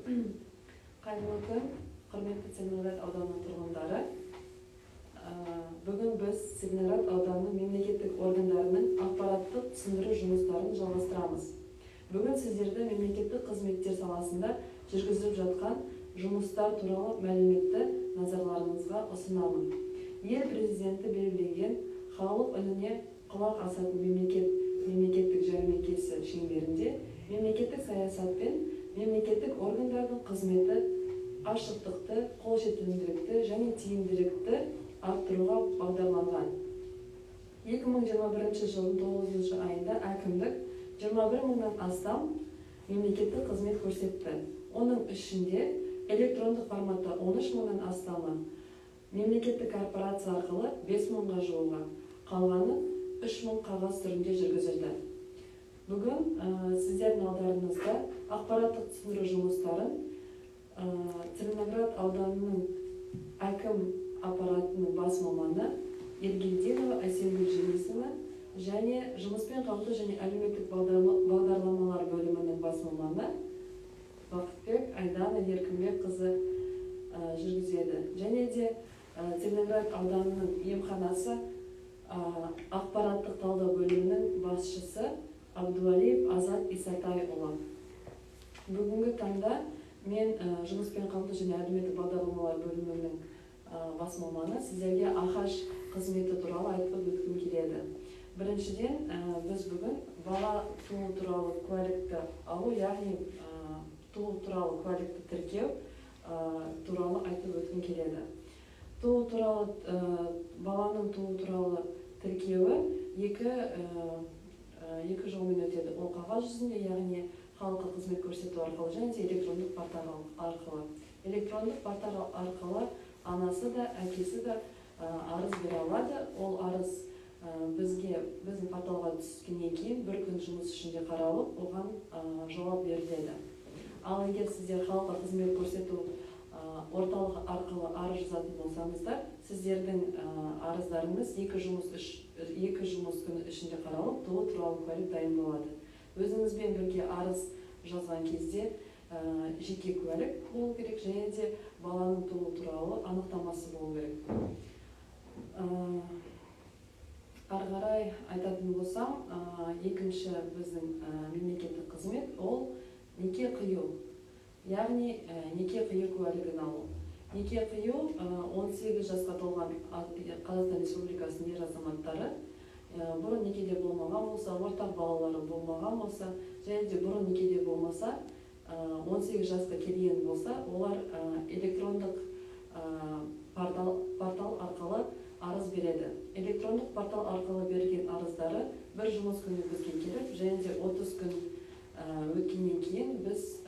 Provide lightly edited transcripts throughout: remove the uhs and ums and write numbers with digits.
Қайырлы күн, құрметті Целиноград ауданының тұрғындары. Бүгін біз Целиноград ауданының мемлекеттік органдарының ақпараттық түсіндіру жұмыстарын жалғастырамыз. Бүгін сіздерді мемлекеттік қызметтер саласында жүргізіліп жатқан жұмыстар туралы мәліметті назарларыңызға ұсынамын. Ел президенті белгілеген халық үніне құлақ асатын мемлекеттік жәрмеңкесі шеңберінде мемлекеттік саясат пен мемлекеттік органдардың қызметі ашықтықты, қолжетімділікті және тиімділікті арттыруға бағдарланған. 2021 жылдың 9 айында әкімдік 21 мыңнан астам мемлекеттік қызмет көрсетті. Оның ішінде электрондық форматта 13 мыңнан астамы, мемлекеттік корпорация арқылы 5 мыңға жуығы, қалғаны 3 мың қағаз түрінде жүргізілді. Бүгін сіздердің алдарыңызда ақпараттық түсіндіру жұмыстарын Целиноград ауданының әкім аппаратының бас маманы Ергелдинова Әсемгүл Жеңісова және жұмыспен қамту және әлеуметтік бағдарламалар бөлімінің бас маманы Бақытбек Айдана Еркінбекқызы жүргізеді. Және де Целиноград ауданының емханасы ақпараттық талдау бөлімінің басшысы Абдуалиев Азат Исатайұлы. Бүгінгі таңда мен жұмыспен қамту және әлеуметтік бағдарламалар бөлімінің бас маманы сіздерге АХАШ қызметі туралы айтып өткім келеді. Біріншіден, біз бүгін бала туу туралы куәлікті алу, яғни туу туралы куәлікті тіркеу туралы айтып өткім келеді. Баланың туу туралы тіркеуі екі жолмен өтеді. Ол қағаз жүзінде, яғни халыққа қызмет көрсету арқылы және электрондық портал арқылы. Электрондық портал арқылы анасы да, әкесі де арыз бере алады. Ол арыз біздің порталға түскеннен кейін бір күн жұмыс ішінде қаралып, оған жауап беріледі. Ал егер сіздер халыққа қызмет көрсету орталық арқылы арыз жазатын болсаңыздар, сіздердің арыздарыңыз екі жұмыс күні ішінде қаралып, туу туралы куәлік дайын болады. Өзіңізбен бірге арыз жазған кезде жеке куәлік болу керек, және де баланың туу туралы анықтамасы болу керек. Ары қарай айтатын болсам, екінші біздің мемлекеттік қызмет ол неке қию. Яғни неке қию куәлігін алу. Неке қию 18 жасқа толған Қазақстан Республикасының ер азаматтары бұрын некеде болмаған болса, ортақ балалары болмаған болса, және де бұрын некеде болмаса, 18 жасқа келген болса, олар электрондық портал арқылы арыз береді. Электрондық портал арқылы берген арыздары бір жұмыс күні бізге келіп, және де 30 күн өткеннен кейін біз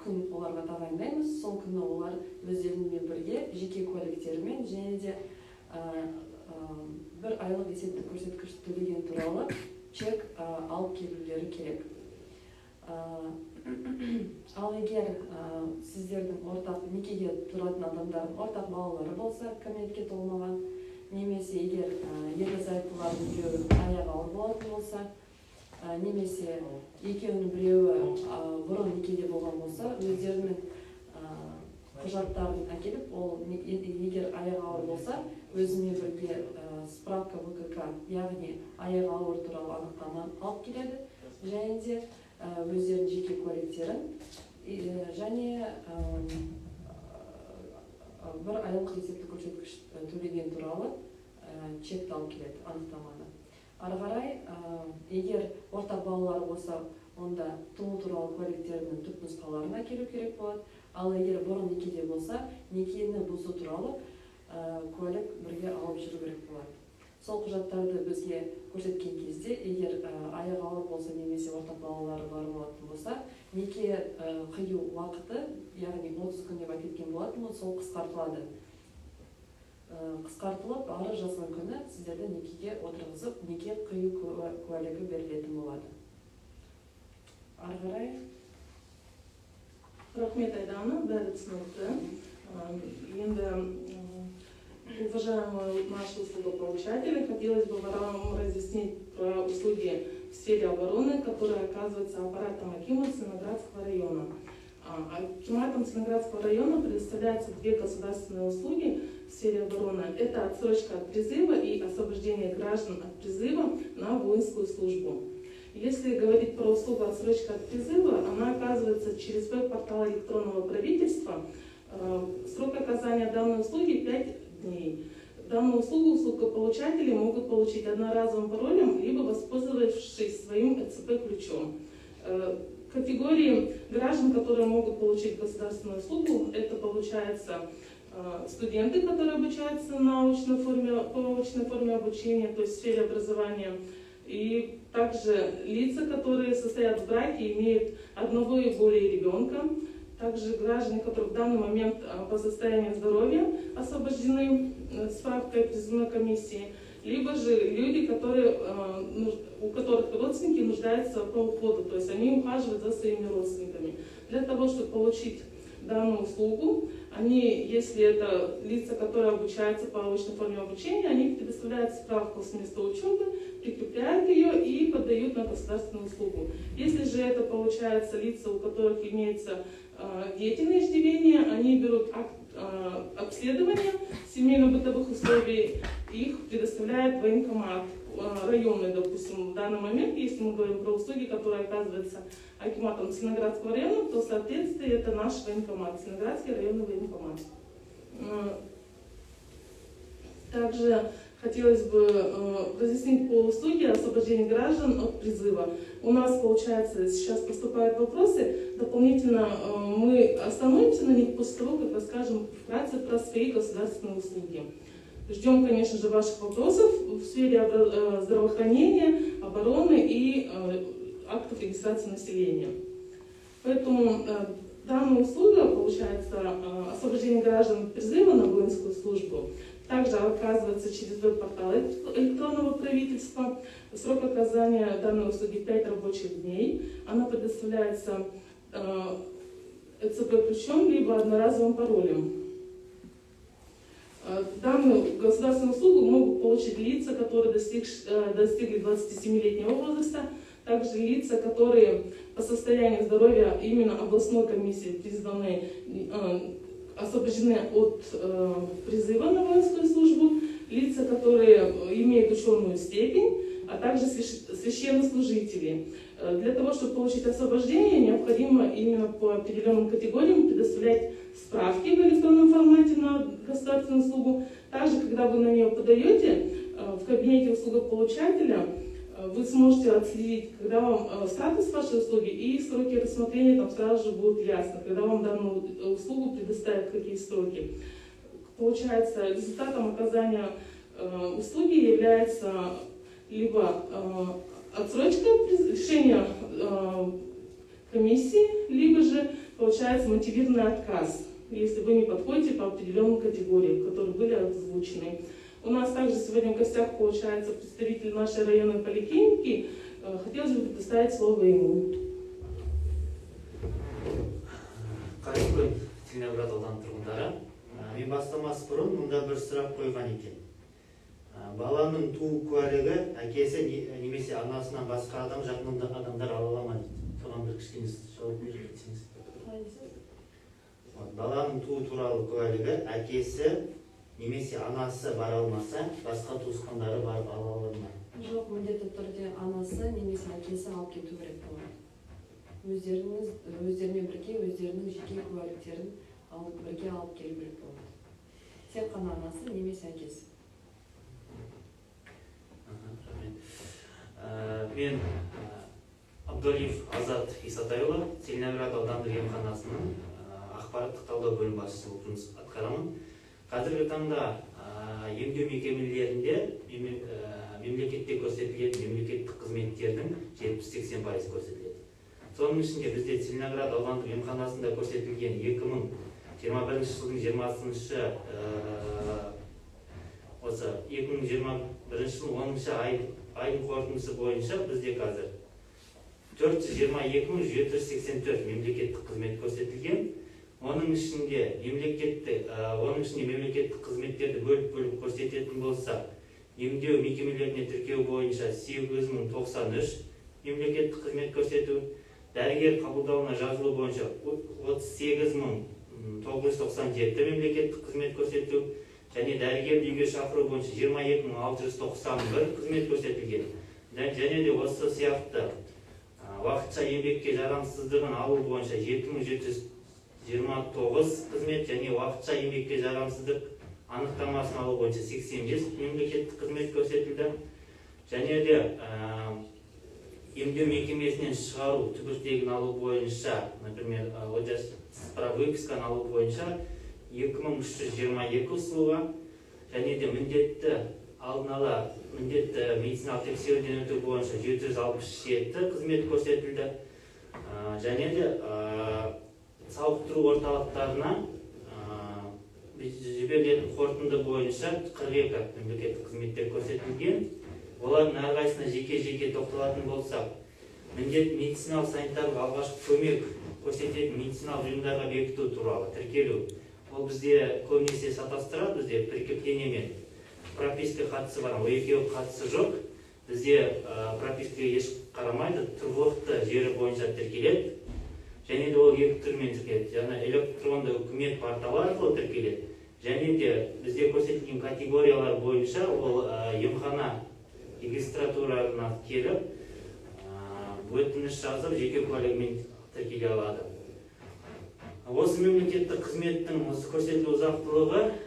күн оларға тағайындаймыз. Сол күні олар өздерімен бірге жеке куәліктерімен және де бір айлық есептік көрсеткіш төлеген туралы чек алып келулері керек. Ал егер сіздердің ортақ некеге тұратын адамдардың ортақ балалары болса, кәмелетке толмаған, немесе егер ерлі-зайыптылардың біреуі аяғы ауыр болатын болса, немесе екеуінің біреуі бұрын некеде болған болса, өздерінің құжаттарын әкеліп, ол егер аяғы ауыр болса, өзімен бірге справка ВКК, яғни аяғы ауыр туралы анықтама алып келеді, және де өздерінің жеке куәліктерін және бір айлық есептік көрсеткіш төлеген туралы чекті алып келеді, анықтаманы. Ары қарай, егер ортақ балалары болса, онда туу туралы куәліктерінің түпнұсқаларын әкелу керек болады. Ал егер бұрын некеде болса, некені бұзу туралы куәлік бірге алып жүру керек болады. Сол құжаттарды бізге көрсеткен кезде, егер аяғы ауыр болса, немесе ортақ балалары бар болатын болса, неке қию уақыты, яғни 30 күн деп әкеткен болатын, сол қысқартылады. Қысқартылып, арыз жазған күні сіздерді некеге отырғызып, неке қию куәлігі берілетін болады. Ары қарай. Рахмет, Айдана, бәрі түсінікті. Енді, уважаемые наши услугополучатели, хотелось бы вам разъяснить про услуги в сфере обороны, которая оказывается аппаратом акима Целиноградского района. Акиматом Целиноградского района предоставляются две государственные услуги в сфере обороны. Это отсрочка от призыва и освобождение граждан от призыва на воинскую службу. Если говорить про услугу отсрочка от призыва, она оказывается через веб-портал электронного правительства. Срок оказания данной услуги 5 дней. Данную услугу услугополучатели могут получить одноразовым паролем, либо воспользовавшись своим ЭЦП-ключом. Категории граждан, которые могут получить государственную услугу, это получается студенты, которые обучаются на по очной форме обучения, то есть в сфере образования, и также лица, которые состоят в браке, имеют одного и более ребенка, также граждане, которые в данный момент по состоянию здоровья освобождены справкой призывной комиссии, либо же люди, у которых родственники нуждаются по уходу, то есть они ухаживают за своими родственниками. Для того, чтобы получить данную услугу, если это лица, которые обучаются по очной форме обучения, они предоставляют справку с места учебы, прикрепляют ее и подают на государственную услугу. Если же это получается лица, у которых имеется деятельное иждивение, они берут акт обследования семейно-бытовых условий, их предоставляет военкомат районный, допустим. В данный момент, если мы говорим про услуги, которые оказываются акиматом Целиноградского района, то, соответственно, это наш военкомат, Целиноградский районный военкомат. Также хотелось бы разъяснить по услуге освобождения граждан от призыва. У нас, получается, сейчас поступают вопросы. Дополнительно мы остановимся на них после того, как расскажем вкратце про свои государственные услуги. Ждем, конечно же, ваших вопросов в сфере здравоохранения, обороны и актов регистрации населения. Поэтому данная услуга, получается, освобождение граждан от призыва на воинскую службу, также оказывается через веб-портал электронного правительства. Срок оказания данной услуги 5 рабочих дней. Она предоставляется ЭЦП-ключом либо одноразовым паролем. Данную государственную услугу могут получить лица, которые достигли 27-летнего возраста, также лица, которые по состоянию здоровья именно областной комиссии признаны освобождены от призыва на воинскую службу, лица, которые имеют ученую степень, а также священнослужители. Для того, чтобы получить освобождение, необходимо именно по определенным категориям предоставлять справки в электронном формате на государственную услугу. Также, когда вы на нее подаете, в кабинете услугополучателя вы сможете отследить, когда вам статус вашей услуги и сроки рассмотрения там сразу же будут ясны, когда вам данную услугу предоставят, какие сроки. Получается, результатом оказания услуги является либо отсрочка решения комиссии, либо же получается мотивированный отказ, если вы не подходите по определенным категориям, которые были озвучены. У нас также сегодня в гостях получается представитель нашей районной поликлиники. Хотелось бы предоставить слово ему. Қайырлы күн, Целиноград ауданы тұрғындары. Мен бастамас бұрын мұнда бір сұрақ қойған екен. Баланың туу куәлігі әкесі немесе анасынан басқа адамдар ала ала ма дейді. Соған бір кішкене жауап беріп кетсеңіз. Баланың туу туралы куәлігі әкесі немесе анасы бара алмаса, басқа туысқандары барып ала алар ма? Жоқ, міндетті түрде анасы немесе әкесі алып кету керек болады. Өздерімен бірге өздерінің жеке куәліктерін бірге алып келу керек болады. Тек қана анасы немесе әкесі. Мен Абдуалиев Азат Исатайұлы, Целиноград аудандық емханасының ақпараттық талдау бөлім басшысы болып жұмыс атқарамын. Қазіргі таңда емдеу мекемелерінде мемлекетте көрсетілетін мемлекеттік қызметтердің 70-80% көрсетіледі. Соның ішінде бізде Целиноград аудандық емханасында көрсетілген 2021 жылдың 2021 жылдың 10 айдың қорытындысы бойынша бізде қазір 422.784 мемлекеттік қызмет көрсетілген. Оның ішінде мемлекеттік қызметтерді бөліп көрсететін болса, емдеу мекемелеріне тіркеу бойынша 8.093, мемлекеттік қызмет көрсету, дәрігер қабылдауына жазылу бойынша 38.997 мемлекеттік қызмет көрсету, және дәрігерді үйге шақыру бойынша 22.691 қызмет көрсетілген. Және де осы сияқты уақытша еңбекке жарамсыздығын алу бойынша 7.729 қызмет, және уақытша еңбекке жарамсыздық анықтамасын алу бойынша 85 мемлекеттік қызмет көрсетілді. Және де емдеу мекемесінен шығару түбіртегін алу бойынша, например, выписканы алу бойынша 2322 услуга, және де міндетті алдын ала міндетті медициналық тексеруден өту бойынша 767 қызмет көрсетілді. Және де сауықтыру орталықтарына жіберілетін қорытынды бойынша 42 мемлекеттік қызметтер көрсетілген. Олардың әрқайсысына жеке-жеке тоқталатын болсақ, міндет медициналық санитарлық алғашқы көмек көрсететін медициналық ұйымдарға бекіту туралы тіркелу. Ол бізде көбінесе шатастырады, бізде прикрепление мен прописка қатысы бар, ол екеуі қатысы жоқ. Бізде пропискаға еш қарамайды, тұрғылықты жері бойынша тіркеледі. Және де ол екі түрмен тіркеледі. Жаңа электронды үкімет порталы арқылы тіркеледі. Және де бізде көрсетілген категориялар бойынша ол емхана регистратурасына келіп, өтініш жазып, жеке куәлігімен тіркеле алады. Осы мемлекеттік қызметтің көрсетілу ұзақтылығы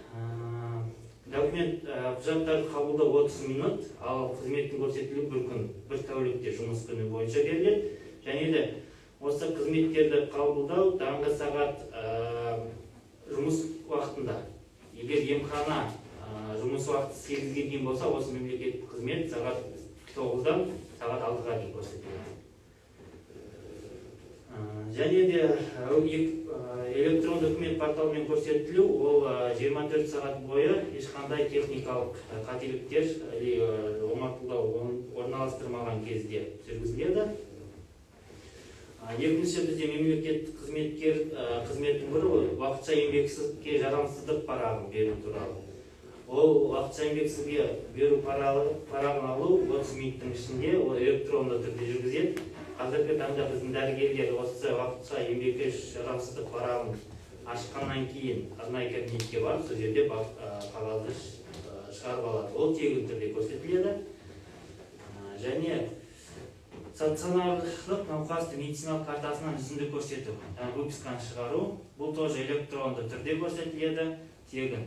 документ құжаттарды қабылдау 30 минут, ал қызметтің көрсетілуі бір күн, бір тәулікте жұмыс күні бойынша беріледі. Және де осы қызметтерді қабылдау таңғы сағат жұмыс уақытында. Егер емхана жұмыс уақыты 8-ге дейін болса, осы мемлекеттік қызмет сағат 9-дан сағат 6-ға дейін көрсетіледі. Және де электронды үкімет порталымен көрсетілу, ол 24 сағат бойы ешқандай техникалық қателіктер оңалтылау орналастырмаған кезде жүргізіледі. Екінші бізде мемлекеттік қызметтің бірі уақытша еңбексізге жарамсыздық парағын беру туралы. Ол уақытша еңбексізге беру парағын алу 30 минуттың ішінде ол электронды түрде жүргізеді. Қазіргі таңда біздің дәрігерлер осы уақытша еңбекке жарамсыздық парағын ашқаннан кейін арнайы кабинетке барып, сол жерде қағазды шығарып алады. Ол тегін түрде көрсетіледі. Және стационарлық науқасты медициналық картасынан жүзінде көрсету, выписканы шығару, бұл тоже электронды түрде көрсетіледі, тегін.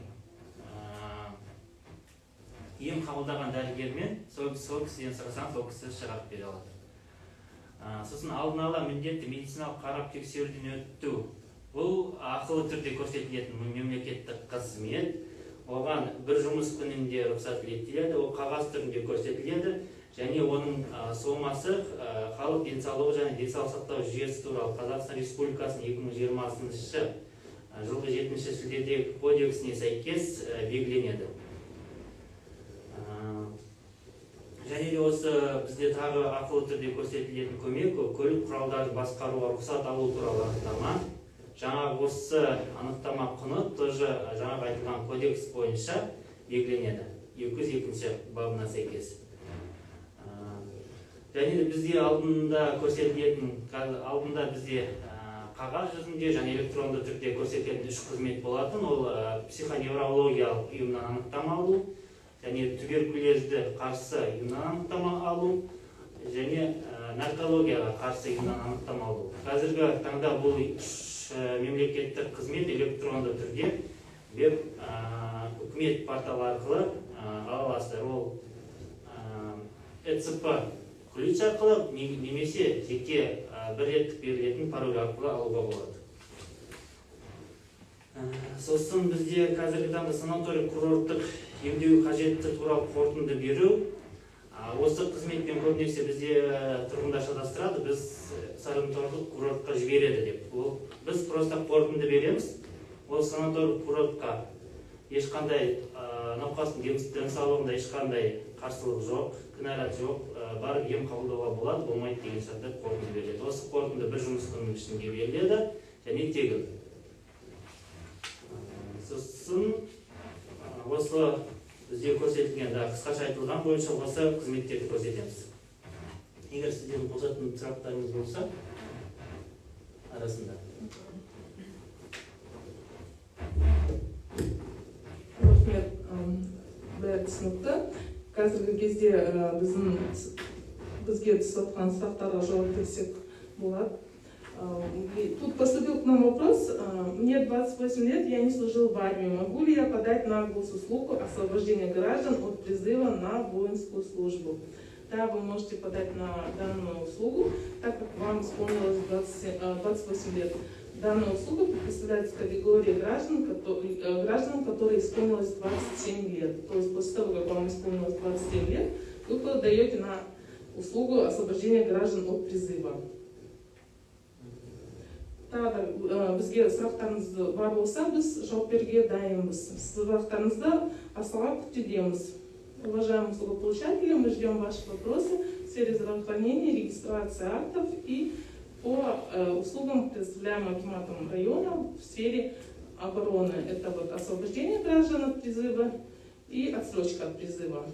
Ем қабылдаған дәрігермен сол кісіден сұрасаң, сол кісі шығарып бере алады. Сосын алдын ала міндетті медициналық қарап тексеруден өту. Бұл ақылы түрде көрсетілетін мемлекеттік қызмет. Оған бір жұмыс күнінде рұқсат етіледі, ол қағаз түрінде көрсетіледі. Және оның сомасы халық денсаулығы және денсаулық сақтау жүйесі туралы Қазақстан Республикасының 2020 жылғы 7 шілдедегі кодексіне сәйкес белгіленеді. Және де осы бізде тағы ақылы түрде көрсетілетін көмек, көлік құралдарын басқаруға рұқсат алу туралы анықтама. Жаңа осы анықтама құны тоже жаңа айтылған кодекс бойынша белгіленеді, 202 бабына сәйкес. Және де бізде алдында бізде қағаз жүзінде және электронды түрде көрсетілетін 3 қызмет болатын. Ол психоневрологиялық ұйымнан анықтама алу, және туберкулезді қарсы ұйымнан анықтама алу, және наркологияға қарсы ұйымнан анықтама алу. Қазіргі таңда бұл 3 мемлекеттік қызмет электронды түрде үкімет порталы арқылы ала аласыздар. Ол ЭЦП ключ арқылы немесе жеке бір реттік берілетін пароль арқылы алуға болады. Сосын бізде қазіргі таңда санаторий курорттық емдеу қажетті туралы қорытынды беру. Осы қызметпен көбінесе бізде тұрғындар шатастырады, біз санаториялық курортқа жібереді деп. Біз просто қорытынды береміз. Ол санаториялық курортқа ешқандай науқастың денсаулығында ешқандай қарсылық жоқ, кінәрат жоқ, барып ем қабылдауға болады, болмайды деген жағдайда қорытынды беріледі. Осы қорытынды бір жұмыс күнінің ішінде беріледі және тегін. Сосын осы бізде көрсетілген, қысқаша айтылған бойынша осы қызметтерді көрсетеміз. егер сіздердің қосатын сұрақтарыңыз болса арасында. Рахмет, түсінікті. Қазіргі кезде бізге түсіп жатқан сұрақтарға жауап берсек болады. Тут поступил к нам вопрос. Мне 28 лет, я не служил в армии. Могу ли я подать на госуслугу освобождения граждан от призыва на воинскую службу? Да, вы можете подать на данную услугу, так как вам исполнилось 28 лет. Данная услуга представляется категории граждан, которые исполнилось 27 лет. То есть после того, как вам исполнилось 27 лет, вы подаете на услугу освобождения граждан от призыва. Бізге сұрақтарыңыз бар болса, біз жауап беруге дайынбыз. Сұрақтарыңызды асыға күтудеміз. Уважаемые услугополучатели, мы ждем ваши вопросы в сфере здравоохранения, регистрации актов и по услугам, предоставляемым акиматом района в сфере обороны. Это вот освобождение граждан от призыва и отсрочка от призыва.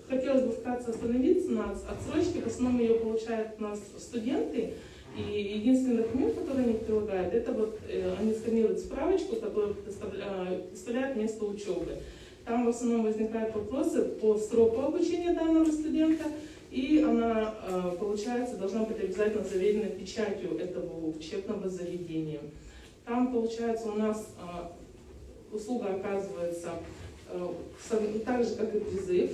Хотелось бы вкратце остановиться на отсрочке. В основном ее получают у нас студенты. И единственный документ, который они прилагают, это вот они сканируют справочку, которая представляет место учебы. Там в основном возникают вопросы по сроку обучения данного студента, и она, получается, должна быть обязательно заверена печатью этого учебного заведения. Там, получается, у нас услуга оказывается так же, как и призыв,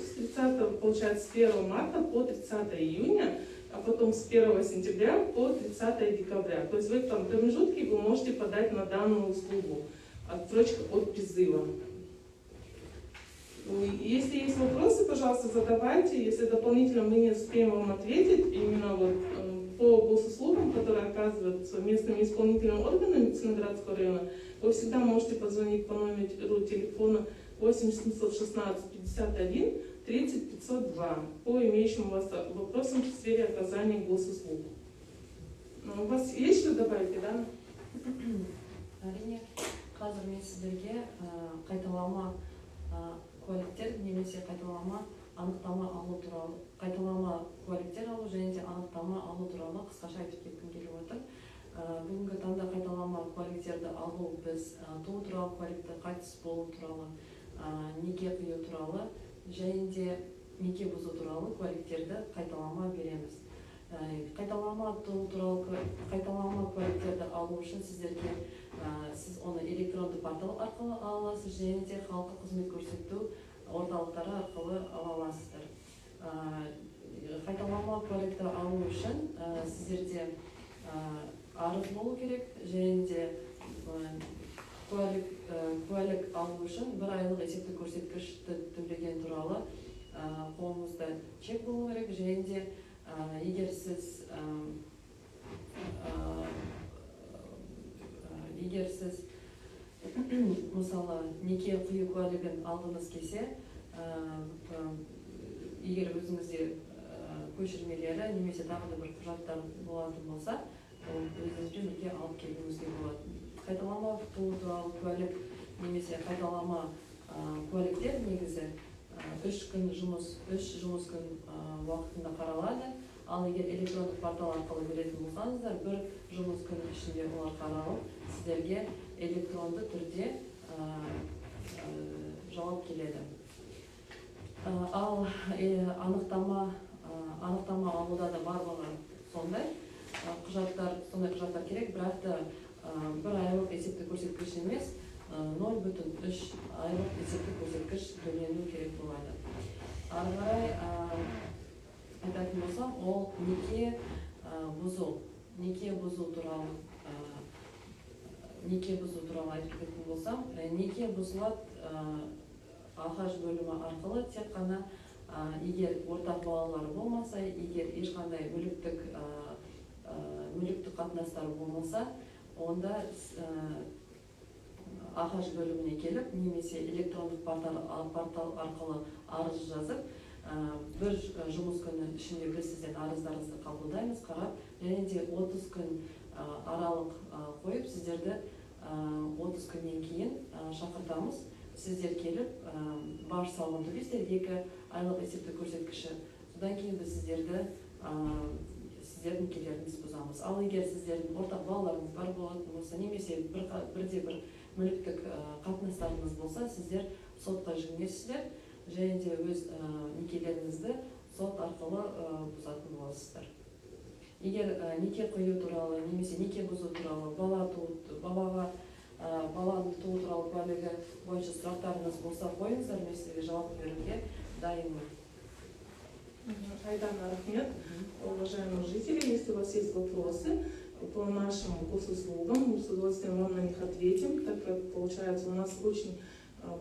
получается, с 1 марта по 30 июня, а потом с 1 сентября по 30 декабря. То есть в этом промежутке вы можете подать на данную услугу отсрочка от призыва. Если есть вопросы, пожалуйста, задавайте. Если дополнительно мы не успеем вам ответить, именно вот по госуслугам, которые оказываются местными исполнительными органами Целиноградского района, вы всегда можете позвонить по номеру телефона 8 716 51 30 502 по имеющим у вас вопросам в сфере оказания госуслуг. У вас есть что добавить, да? Әрине, қазір мен сіздерге қайталама куәліктер немесе қайталама анықтама алу туралы, қайталама куәліктер алу және де анықтама алу туралы қысқаша айтып кеткім келіп отыр. Бүгінгі таңда қайталама куәліктерді алу біз туу туралы куәлікті, қайтыс болу туралы, неке қию туралы және де неке бұзу туралы куәліктерді қайталама береміз. Қайталама куәліктерді алу үшін сіздерге сіз оны электронды портал арқылы ала аласыз және де халыққа қызмет көрсету орталықтары арқылы ала аласыздар. Қайталама куәлікті алу үшін сіздерде арыз болу керек және де куәлік алу үшін 1 айлық есептік көрсеткішті төлеген туралы қолыңызда чек болу керек және де егер сіз мысалы неке қию куәлігін алғыңыз келсе, егер өзіңізде көшірмелері немесе тағы да бір құжаттар болатын болса, өзіңізбен бірге алып келуіңізге болады. Қайталама туралы куәлік немесе қайталама куәліктер негізі 3 жұмыс күн уақытында қаралады. Ал егер электрондық портал арқылы беретін болсаңыздар, 1 жұмыс күн ішінде олар қаралып, сіздерге электронды түрде жауап келеді. Ал анықтама алуда да барлығы сондай құжаттар керек, бірақ та 1 айлық есептік көрсеткіш емес, 0,3 айлық есептік көрсеткіш төлену керек болады. Ары қарай айтатын болсам, ол неке бұзу туралы айтып кеткен болсам, неке бұзылады АХ бөлімі арқылы тек қана егер ортақ балалары болмаса, егер ешқандай мүліктік қатынастары болмаса, онда АХ бөліміне келіп, немесе электрондық портал арқылы арыз жазып, 1 жұмыс күні ішінде біз сізден арыздарыңызды қабылдаймыз, қарап, және де 30 күн аралық қойып, сіздерді 30 күннен кейін шақыртамыз. Сіздер келіп, баж салығын төлейсіздер, 2 айлық есептік көрсеткіші. Содан кейін біз сіздерді сіздердің некелеріңізді бұзамыз. Ал егер сіздердің ортақ балаларыңыз бар болатын болса, немесе бірде бір мүліктік қатынастарыңыз болса, сіздер сотқа жүгінесіздер, және де өз некелеріңізді сот арқылы бұзатын боласыздар. Егер неке қию туралы, немесе неке бұзу туралы, баланың туу туралы куәлігі бойынша сұрақтарыңыз болса, қойыңыздар, мен сізге жауап беруге дайынмын. Айдана, рахмет. Уважаемые жители, если у вас есть вопросы по нашим госуслугам, мы с удовольствием вам на них ответим, так как получается у нас очень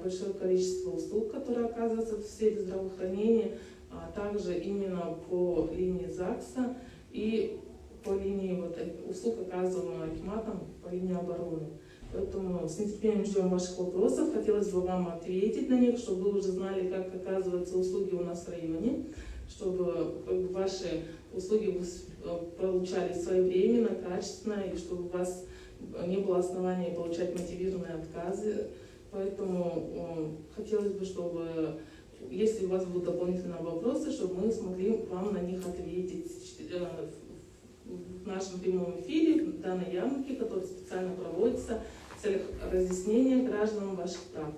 большое количество услуг, которые оказываются в сфере здравоохранения, а также именно по линии ЗАГСа и по линии услуг, оказываемых акиматом по линии обороны. Поэтому с нетерпением ждем ваших вопросов. Хотелось бы вам ответить на них, чтобы вы уже знали, как оказываются услуги у нас в районе, чтобы ваши услуги получали своевременно, качественно, и чтобы у вас не было оснований получать мотивированные отказы. Поэтому хотелось бы, чтобы, если у вас будут дополнительные вопросы, чтобы мы смогли вам на них ответить в нашем прямом эфире, в данной ярмарке, который специально проводится в целях разъяснения гражданам ваших прав.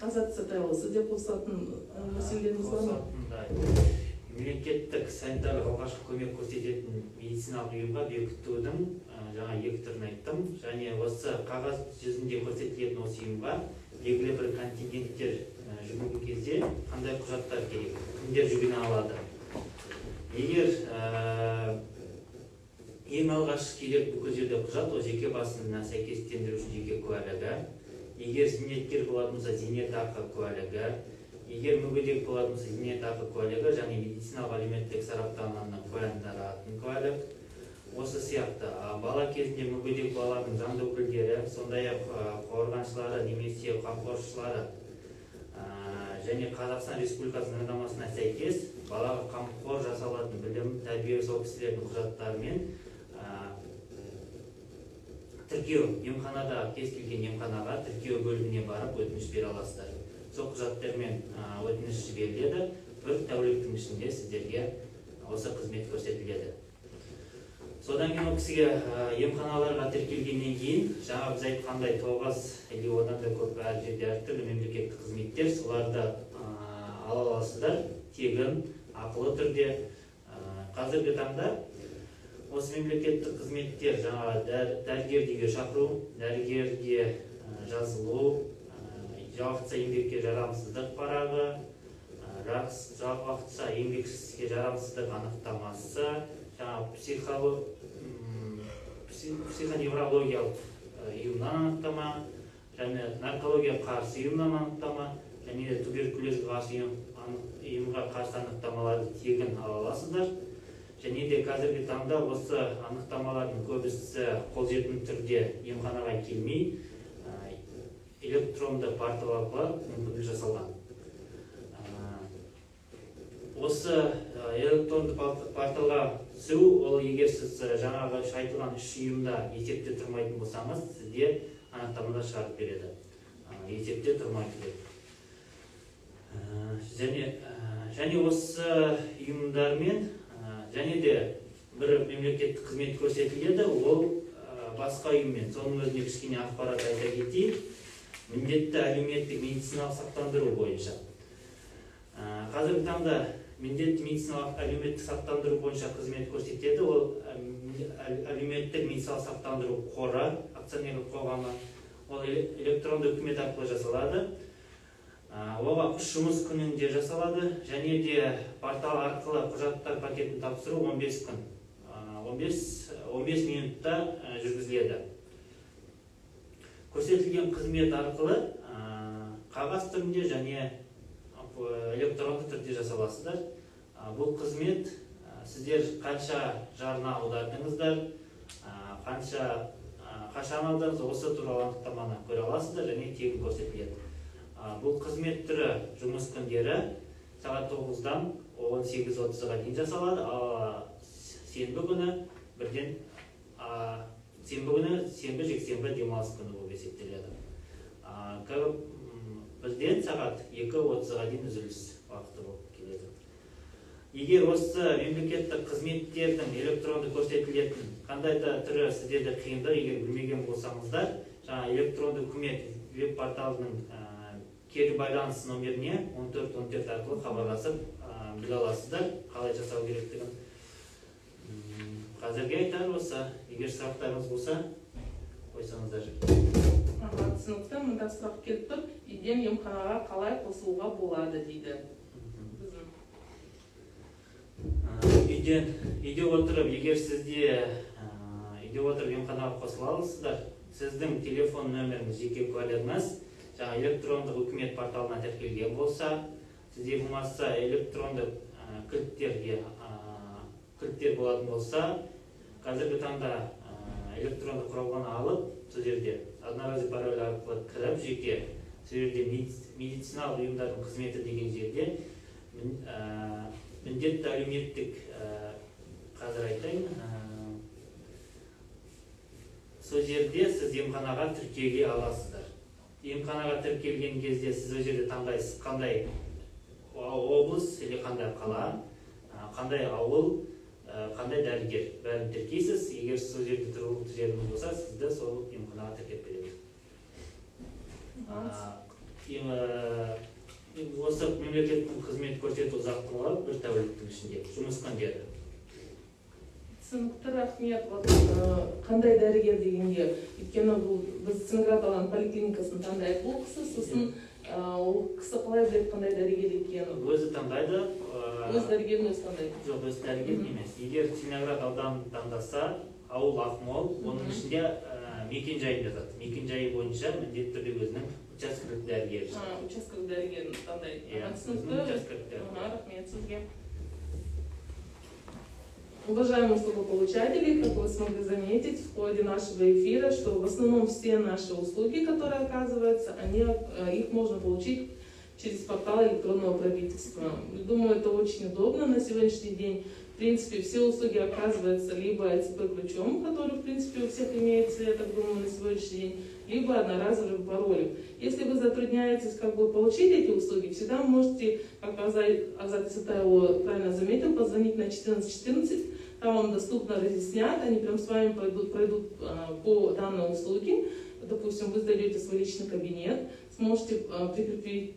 Азат Сатайлы, деп болсатын мәселелеріңіз бар ма? Мемлекеттік санитарлық алғашқы көмек көрсететін медициналық ұйымға бекітудің жаңа 2 түрін айттым. Және осы қағаз жүзінде көрсетілетін осы ұйымға белгілі бір контингенттер жүгінген кезде қандай құжаттар керек, кімдер жүгіне алады. Егер ең алғаш керек бүкіл жерде құжат, ол жеке басына сәйкестендіруші жеке куәлігі. Егер зейнеткер болатын болса, зейнетақы куәлігі. Егер мүгедек болатын болса, зейнетақы куәлігі және медициналық әлеуметтік сараптаманы куәландыратын куәлік. Осы сияқты бала кезінде мүгедек баланың заңды өкілдері, сондай-ақ қорғаншылары немесе қамқоршылары және Қазақстан Республикасының заңнамасына сәйкес балаға қамқор жасалатын білім, тәрбие сол кісілердің құжаттарымен тіркеу, емханада, кез келген емханаға тіркеу бөліміне барып өтініш бере аласыздар. Сол құжаттармен өтініш жіберіледі, бір тәуліктің ішінде сіздерге осы қызмет көрсетіледі. Содан кейін ол кісіге емханаларға тіркелгеннен кейін, жаңа біз айтқандай 9 или одан да көп әр жерде әртүрлі мемлекеттік қызметтер, соларды ала аласыздар, тегін, ақылы түрде. Қазіргі таңда осы мемлекеттік қызметтер жаңа дәрігерге шақыру, дәрігерге жазылу, уақытша еңбекке жарамсыздық парағы, уақытша еңбексізге жарамсыздық анықтамасы, психоневрологиялық ұйымнан анықтама, және наркология қарсы ұйымнан анықтама, және туберкулезге қарсы ұйымға қарсы анықтамаларды тегін ала аласыздар. Және де қазіргі таңда осы анықтамалардың көбісі қолжетімді түрде емханаға келмей, электронды портал арқылы мүмкіндік жасалған. Осы электронды порталға түсу, ол егер сіз жаңағы айтылған 3 ұйымда есепте тұрмайтын болсаңыз, сізде анықтамада шығарып береді. Есепте тұрмайды. Және осы ұйымдармен және де бір мемлекеттік қызмет көрсетіледі, ол басқа ұйыммен. Соның өзіне кішкене ақпарат айта кетейік. Міндетті әлеуметтік медициналық сақтандыру бойынша. Қазіргі таңда міндетті медициналық әлеуметтік сақтандыру бойынша қызмет көрсетеді. Ол әлеуметтік медициналық сақтандыру қоры, акционерлік қоғамы, ол электронды үкімет арқылы жасалады. Оға 3 жұмыс күнінде жасалады, және де портал арқылы құжаттар пакетін тапсыру 15 күн. 15 минутта жүргізіледі. Көрсетілген қызмет арқылы қағаз түрінде және электронды түрде жасаласыздар. Бұл қызмет сіздер қанша жарна аудардыңыздар, қашан аудардыңыз, осы туралы анықтаманы көре аласыздар және тегін көрсетіледі. Бұл қызмет түрі жұмыс күндері сағат 9-дан 18:30-ға дейін жасалады, ал сенбі күні жексенбі демалыс күні болып есептеледі. Бізден сағат 2:30-ға дейін үзіліс уақыты болып келеді. егер осы мемлекеттік қызметтердің электронды көрсетілетін қандай да түрі сіздерде қиындық егер білмеген болсаңыздар, жаңа электронды үкімет веб-порталының кері байланыс номеріне 1414 арқылы хабарласып біле аласыздар, қалай жасау керектігін. Қазірге айтар осы, егер сұрақтарыңыз болса, қойсаңыздар. Түсінікті, мында сұрақ келіп тұр, үйден емханаға қалай қосылуға болады дейді. Үйде отырып, егер сізде үйде отырып емханаға қосыла аласыздар, сіздің телефон нөміріңіз, жеке куәлігіңіз жаңа электрондық үкімет порталына тіркелген болса, сізде болмаса электрондық кілттер болатын болса, қазіргі таңда электрондық құралғаны алып, сол жерде одноразовый пароль арқылы кіріп, жеке сол жерде медициналық ұйымдардың қызметі деген жерде міндетті әлеуметтік, қазір айтайын, сол жерде сіз емханаға тіркеуге аласыздар. Емханаға тіркелген кезде сіз ол жерде таңдайсыз, қандай облыс, или қандай қала, қандай ауыл, қандай дәрігер, бәрін тіркейсіз. Егер сіз ол жерде тұрғылықты жеріңіз болса, сізді сол емханаға тіркеп береді. Осы мемлекеттің қызмет көрсету ұзақтылығы бір тәуліктің ішінде, жұмыс күндері. Түсінікті, рахмет. Қандай дәрігер дегенде, өйткені біз Циноград ауданы поликлиникасын таңдайық, бұл кісі, сосын ол кісі қалай біледі қандай дәрігер екенін? Өзі таңдайды. Өз дәрігерін өзі таңдайды? Жоқ, өз дәрігерін емес. Егер Циноград ауданын таңдаса, ауыл Ақмол, оның ішінде мекен жайын жазады. Мекен жайы бойынша міндетті түрде өзінің учаскелік дәрігері. Учаскелік дәрігерін таңдайды. Рахмет сізге. Уважаемые услугополучатели, как вы смогли заметить в ходе нашего эфира, что в основном все наши услуги, которые оказываются, их можно получить через портал электронного правительства. Думаю, это очень удобно на сегодняшний день. В принципе, все услуги оказываются либо ИЦП-ключом, который, в принципе, у всех имеется, я так думаю, на сегодняшний день, либо одноразовым паролем. Если вы затрудняетесь получить эти услуги, всегда можете, как Азат Исатаева правильно заметил, позвонить на 1414, там вам доступно разъяснят, они прям с вами пройдут по данной услуге. Допустим, вы сдаете свой личный кабинет, сможете прикрепить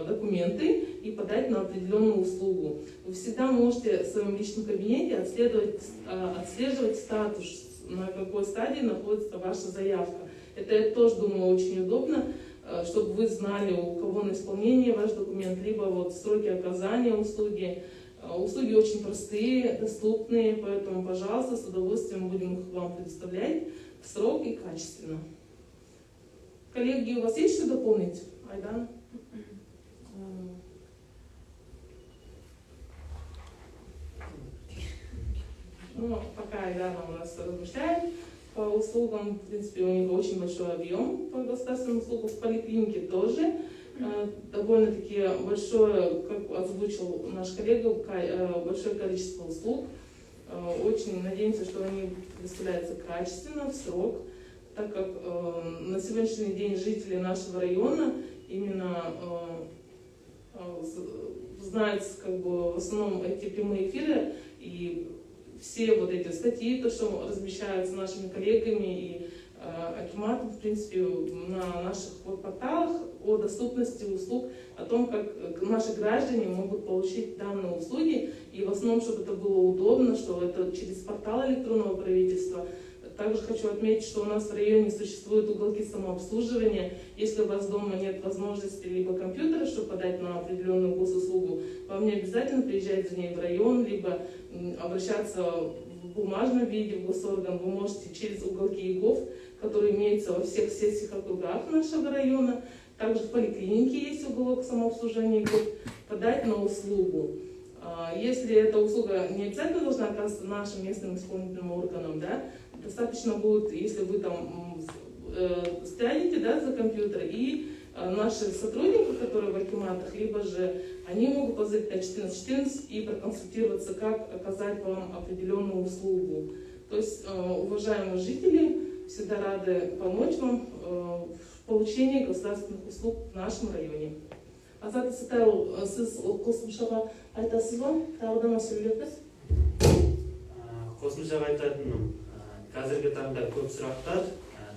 документы и подать на определенную услугу. Вы всегда можете в своем личном кабинете отслеживать статус, на какой стадии находится ваша заявка. Это, я тоже думаю, очень удобно, чтобы вы знали, у кого на исполнение ваш документ, либо сроки оказания услуги. Услуги очень простые, доступные, поэтому, пожалуйста, с удовольствием будем их вам предоставлять в срок и качественно. Коллеги, у вас есть что дополнить? Айдана? Пока Айдана у нас размышляет по услугам, в принципе, у них очень большой объем по государственным услугам, в поликлинике тоже. Довольно-таки большое, как озвучил наш коллега, большое количество услуг. Очень надеемся, что они предоставляются качественно, в срок, так как на сегодняшний день жители нашего района именно знают в основном эти прямые эфиры и все эти статьи, то, что размещаются нашими коллегами и акиматом, в принципе, на наших порталах о доступности услуг, о том, как наши граждане могут получить данные услуги, и в основном, чтобы это было удобно, что это через портал электронного правительства. Также хочу отметить, что у нас в районе существуют уголки самообслуживания. Если у вас дома нет возможности либо компьютера, чтобы подать на определенную госуслугу, вам не обязательно приезжать за ней в район, либо обращаться в бумажном виде в госорган. Вы можете через уголки ИГОВ, которые имеются во всех сельских округах нашего района, также в поликлинике есть уголок самообслуживания ИГОВ, подать на услугу. Если эта услуга не обязательно должна оказаться нашим местным исполнительным органом, да, достаточно будет, если вы там сядете, да, за компьютер, и наши сотрудники, которые в акиматах, либо же они могут позвонить на 1414 и проконсультироваться, как оказать вам определенную услугу. То есть, уважаемые жители, всегда рады помочь вам в получении государственных услуг в нашем районе. Азат Исатайұлы, сіз қосымшаға айтасыз ба? Тағы да мәселелеріңіз? Қосымшаға айтатыным, қазіргі таңда көп сұрақтар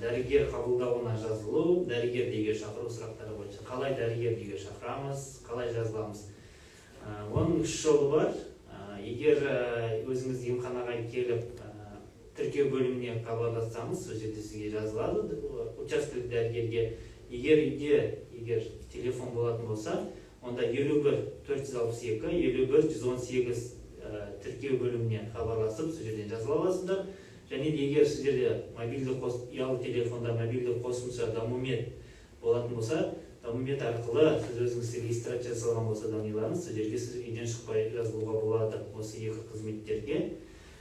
дәрігер қабылдауына жазылу, дәрігер деге шақыру сұрақтары бойынша. Қалай дәрігер деге шақырамыз, қалай жазыламыз? Оның 3 жолы бар. Егер өзіңіз емханаға келіп тіркеу бөліміне хабарлассаңыз, сол жерде сізге жазылады учаскелік дәрігерге. Егер телефон болатын болса, онда 51 462 51 118 тіркеу бөліміне хабарласып, сол жерден жазыла аласыздар. Және егер сіздерде ұялы телефонда мобильді қосымша Домумед болатын болса, Домумед арқылы сіз өзіңіз регистрация жасалған болса даниларыңыз, сол жерге сіз үйден шықпай жазылуға болады осы екі қызметтерге.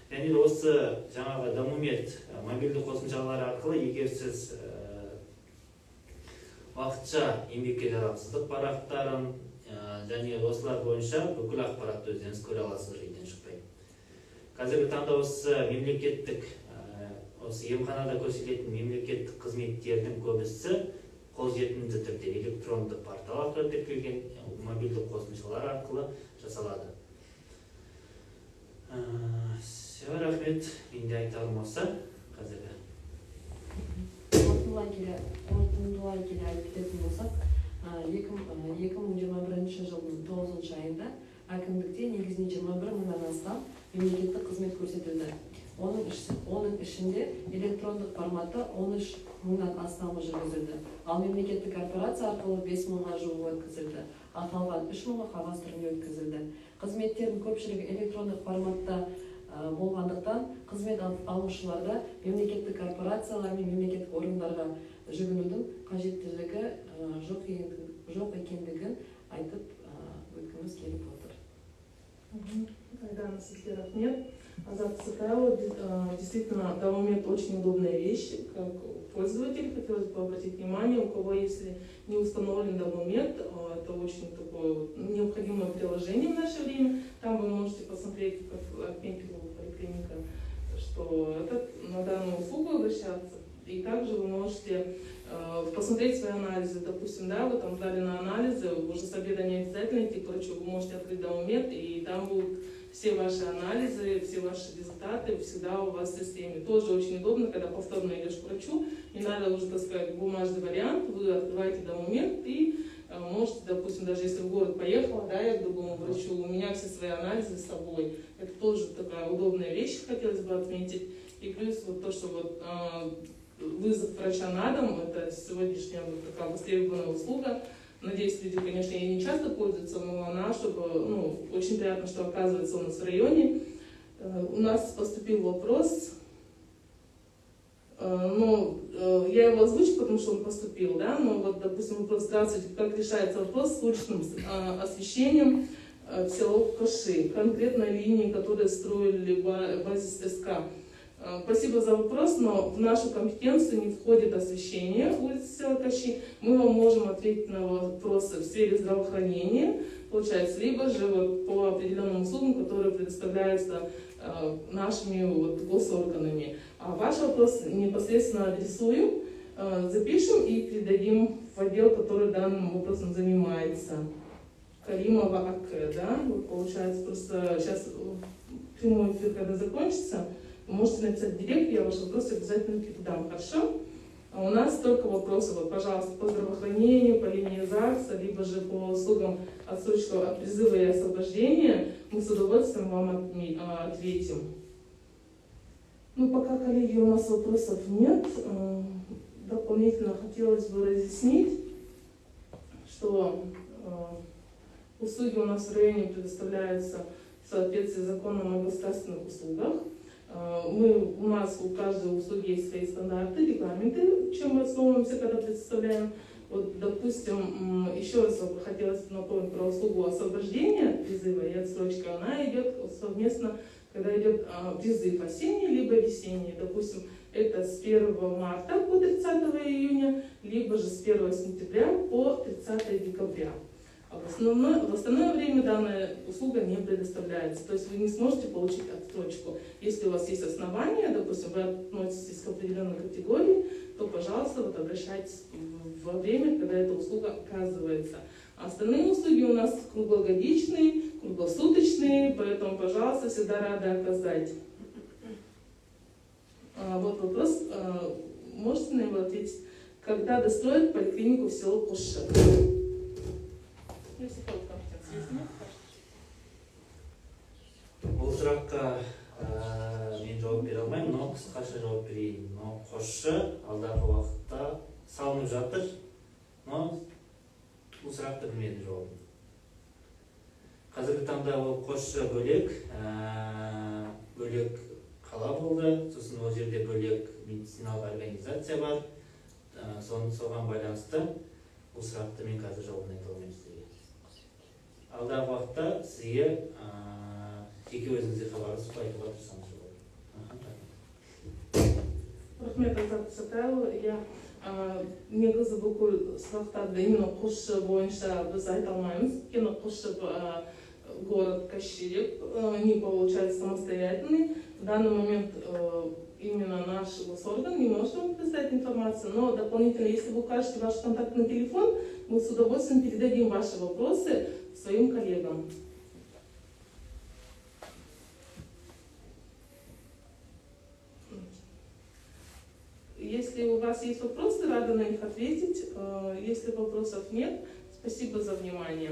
Және осы жаңағы Домумед мобильді қосымшалары арқылы егер сіз уақытша еңбекке жарамсыздық парақтарын және осылар бойынша бүкіл ақпаратты өздеріңіз көре аласыздар үйден шықпай. Қазіргі таңда осы мемлекеттік осы емханада көрсетілетін мемлекеттік қызметтердің көбісі қолжетімді түрде электронды портал арқылы тіркелген мобильді қосымшалар арқылы жасалады. Рахмет, менде айтарым осы қазіргі. Қорытындылай келе айтып кететін болсақ, 2021 жылдың 9 айында әкімдікте негізінен 21 мыңнан астам мемлекеттік қызмет көрсетілді. Оның ішінде электрондық форматта 13 мыңнан астамы жүргізілді. Ал мемлекеттік корпорация арқылы 5 мыңға жуығы өткізілді. Ал қалған 3 мыңы қағаз түрінде өткізілді. Қызметтердің көпшілігі электрондық форматта болғандықтан қызмет алушыларда мемлекеттік корпорациялар мен мемлекеттік органдарға жүгінудің қажеттілігі жоқ екендігін айтып өткіміз келіп отыр. Айдана, сізге рахмет. Азат Исатайұлы, действительно, Домумед очень удобная вещь, как пользователь. Хотелось бы обратить внимание, у кого, если не установлен Домумед, это очень такое необходимое приложение в наше время. Там вы можете посмотреть, как Пенкелова поликлиника, что это на данную услугу обращаться. И также вы можете посмотреть свои анализы. Допустим, да, вы там дали на анализы, уже с обеда не обязательно идти к врачу, вы можете открыть Домумед, и там будут все ваши анализы, все ваши результаты всегда у вас в системе. Тоже очень удобно, когда повторно идешь к врачу, не надо уже, так сказать, бумажный вариант, вы открываете Домумед и можете, допустим, даже если в город поехала, да, я к другому врачу, у меня все свои анализы с собой. Это тоже такая удобная вещь, хотелось бы отметить. И плюс вот то, что вот вызов врача на дом, это сегодняшняя вот такая востребованная услуга. Надеюсь, люди, конечно, ей не часто пользуются, но она, чтобы, очень приятно, что оказывается у нас в районе. У нас поступил вопрос, я его озвучу, потому что он поступил, да, но вот, допустим, вопрос: здравствуйте, как решается вопрос с уличным освещением в село Каши, конкретно линии, которые строили базис СК. Спасибо за вопрос, но в нашу компетенцию не входит освещение улицы села Каши. Мы вам можем ответить на вопросы в сфере здравоохранения, получается, либо же вот по определенным услугам, которые предоставляются нашими вот госорганами. А ваш вопрос непосредственно адресуем, запишем и передадим в отдел, который данным вопросом занимается. Каримова АК, да, вот получается, просто сейчас прямой эфир, когда закончится, вы можете написать в директ, я ваши вопросы обязательно передам, хорошо? А у нас только вопросы, вот, пожалуйста, по здравоохранению, по линии ЗАГСа, либо же по услугам отсрочки от призыва и освобождения, мы с удовольствием вам ответим. Пока, коллеги, у нас вопросов нет. Дополнительно хотелось бы разъяснить, что услуги у нас в районе предоставляются в соответствии с законом о государственных услугах. У нас у каждой услуги есть свои стандарты, регламенты, чем мы основываемся, когда представляем. Вот, допустим, еще раз хотелось напомнить про услугу освобождения призыва и отсрочки. Она идет совместно, когда идет призыв осенний либо весенний. Допустим, это с 1 марта по 30 июня, либо же с 1 сентября по 30 декабря. А в остальное время данная услуга не предоставляется. То есть вы не сможете получить отсрочку. Если у вас есть основания, допустим, вы относитесь к определенной категории, то, пожалуйста, вот обращайтесь во время, когда эта услуга оказывается. Остальные услуги у нас круглогодичные, круглосуточные, поэтому, пожалуйста, всегда рады оказать. Вот вопрос, можете на него ответить? Когда достроят поликлинику в село Кушша? Если коротко, если нет, Бұл сұраққа мен жауап бере алмаймын, но қысқаша жауап берейін. Қосшы алдағы уақытта салынып жатыр, но бұл сұрақты білмедім жауабын. Қазіргі таңда ол Қосшы бөлек қала болды, сосын ол жерде бөлек медициналық организация бар. Соған байланысты бұл сұрақты мен қазір жауабын айта алмаймын сізге. Алдағы уақытта сізге жеке өзіңізге хабарласып айтуға тырысамыз жауабын. Рахмет, Азат Сатаева. Я негізі бүкіл сұрақтарды именно Қосшы бойынша біз айта алмаймыз. Өйткені Қосшы город Кащерек не получается самостоятельный. В данный момент именно наш госорган не может вам предоставить информацию, но дополнительно, если вы укажете ваш контактный телефон, мы с удовольствием передадим ваши вопросы своим коллегам. Если у вас есть вопросы, рада на них ответить. Если вопросов нет, спасибо за внимание.